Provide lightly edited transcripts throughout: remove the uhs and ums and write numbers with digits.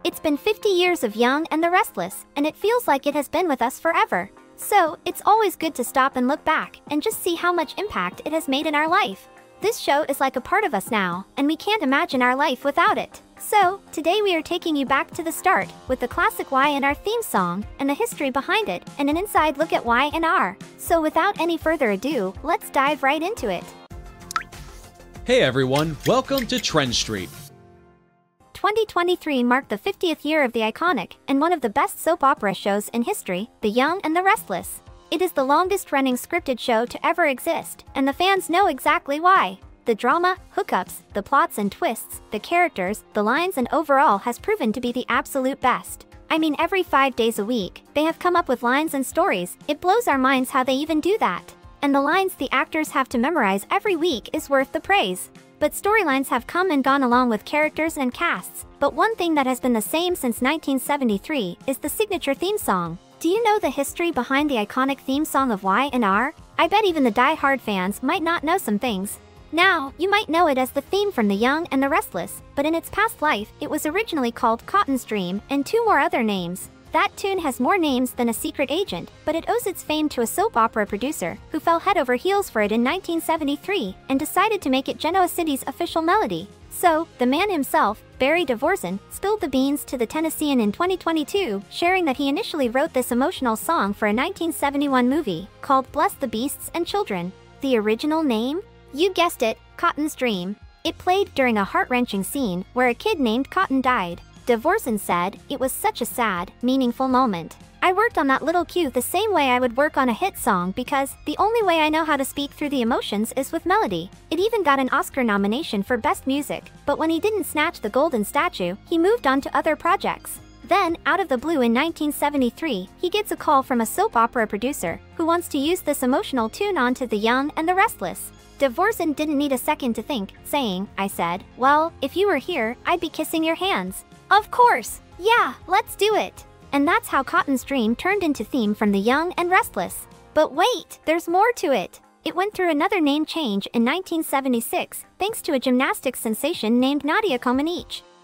It's been 50 years of Young and the Restless, and it feels like it has been with us forever. So, it's always good to stop and look back and just see how much impact it has made in our life. This show is like a part of us now, and we can't imagine our life without it. So, today we are taking you back to the start, with the classic Y&R theme song, and the history behind it, and an inside look at Y&R. So without any further ado, let's dive right into it. Hey everyone, welcome to TrendStreet. 2023 marked the 50th year of the iconic, and one of the best soap opera shows in history, The Young and the Restless. It is the longest-running scripted show to ever exist, and the fans know exactly why. The drama, hookups, the plots and twists, the characters, the lines and overall has proven to be the absolute best. I mean, every 5 days a week, they have come up with lines and stories. It blows our minds how they even do that. And the lines the actors have to memorize every week is worth the praise. But storylines have come and gone along with characters and casts, but one thing that has been the same since 1973 is the signature theme song. Do you know the history behind the iconic theme song of Y&R? I bet even the die-hard fans might not know some things. Now, you might know it as the theme from The Young and the Restless, but in its past life, it was originally called Cotton's Dream and 2 more other names. That tune has more names than a secret agent, but it owes its fame to a soap opera producer who fell head over heels for it in 1973 and decided to make it Genoa City's official melody. So, the man himself, Barry Dvorak, spilled the beans to the Tennessean in 2022, sharing that he initially wrote this emotional song for a 1971 movie called Bless the Beasts and Children. The original name? You guessed it, Cotton's Dream. It played during a heart-wrenching scene where a kid named Cotton died. Dvorak said, "It was such a sad, meaningful moment. I worked on that little cue the same way I would work on a hit song because the only way I know how to speak through the emotions is with melody." It even got an Oscar nomination for Best Music, but when he didn't snatch the golden statue, he moved on to other projects. Then, out of the blue in 1973, he gets a call from a soap opera producer who wants to use this emotional tune onto The Young and the Restless. Dvorak didn't need a second to think, saying, "I said, well, if you were here, I'd be kissing your hands." Of course! Yeah, let's do it! And that's how Cotton's Dream turned into theme from The Young and Restless. But wait, there's more to it! It went through another name change in 1976, thanks to a gymnastics sensation named Nadia.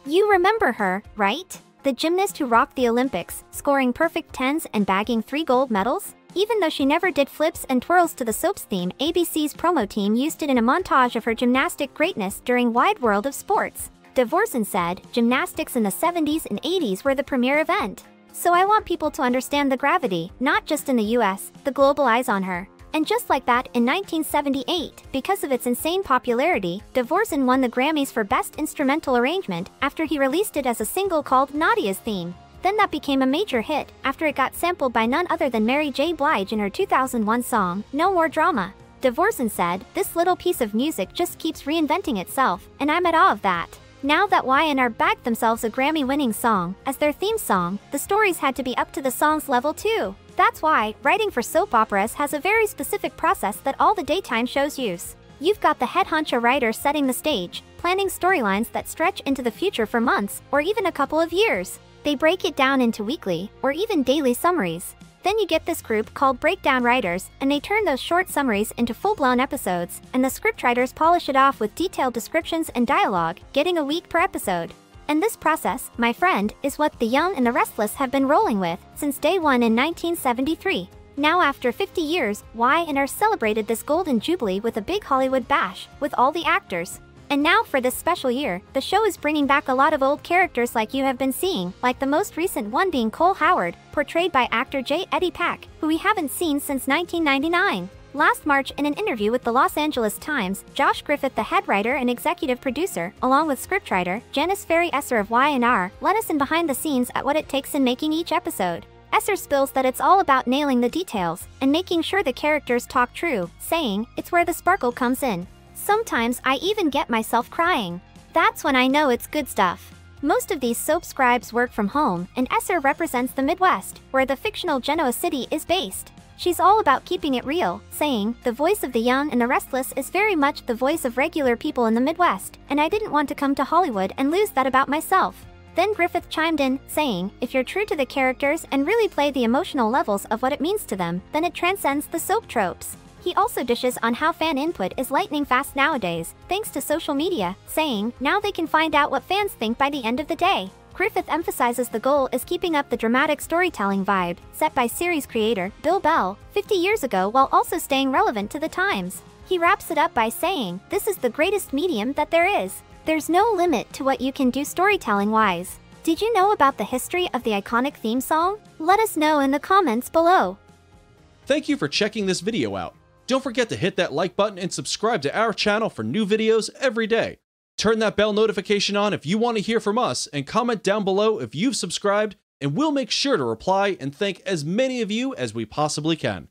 You remember her, right? The gymnast who rocked the Olympics, scoring perfect 10s and bagging 3 gold medals? Even though she never did flips and twirls to the soap's theme, ABC's promo team used it in a montage of her gymnastic greatness during Wide World of Sports. Dvorak said, "Gymnastics in the 70s and 80s were the premier event. So I want people to understand the gravity, not just in the US, the global eyes on her." And just like that, in 1978, because of its insane popularity, Dvorak won the Grammys for Best Instrumental Arrangement after he released it as a single called Nadia's Theme. Then that became a major hit after it got sampled by none other than Mary J. Blige in her 2001 song, No More Drama. Dvorak said, "This little piece of music just keeps reinventing itself, and I'm at awe of that." Now that Y&R bagged themselves a Grammy-winning song as their theme song, the stories had to be up to the song's level too. That's why, writing for soap operas has a very specific process that all the daytime shows use. You've got the head honcho writer setting the stage, planning storylines that stretch into the future for months, or even a couple of years. They break it down into weekly, or even daily summaries. Then you get this group called breakdown writers, and they turn those short summaries into full-blown episodes, and the scriptwriters polish it off with detailed descriptions and dialogue, getting a week per episode. And this process, my friend, is what The Young and the Restless have been rolling with since day one in 1973. Now after 50 years, Y&R celebrated this golden jubilee with a big Hollywood bash, with all the actors. And now for this special year, the show is bringing back a lot of old characters like you have been seeing, like the most recent one being Cole Howard, portrayed by actor J. Eddie Pack, who we haven't seen since 1999. Last March, in an interview with the Los Angeles Times, Josh Griffith, the head writer and executive producer, along with scriptwriter Janice Ferry Esser of Y&R, let us in behind the scenes at what it takes in making each episode. Esser spills that it's all about nailing the details and making sure the characters talk true, saying, "It's where the sparkle comes in. Sometimes I even get myself crying. That's when I know it's good stuff." Most of these soap scribes work from home, and Esser represents the Midwest, where the fictional Genoa City is based. She's all about keeping it real, saying, "The voice of The Young and the Restless is very much the voice of regular people in the Midwest, and I didn't want to come to Hollywood and lose that about myself." Then Griffith chimed in, saying, "If you're true to the characters and really play the emotional levels of what it means to them, then it transcends the soap tropes." He also dishes on how fan input is lightning fast nowadays, thanks to social media, saying, "Now they can find out what fans think by the end of the day." Griffith emphasizes the goal is keeping up the dramatic storytelling vibe set by series creator Bill Bell 50 years ago while also staying relevant to the times. He wraps it up by saying, "This is the greatest medium that there is. There's no limit to what you can do storytelling-wise." Did you know about the history of the iconic theme song? Let us know in the comments below. Thank you for checking this video out. Don't forget to hit that like button and subscribe to our channel for new videos every day. Turn that bell notification on if you want to hear from us, and comment down below if you've subscribed, and we'll make sure to reply and thank as many of you as we possibly can.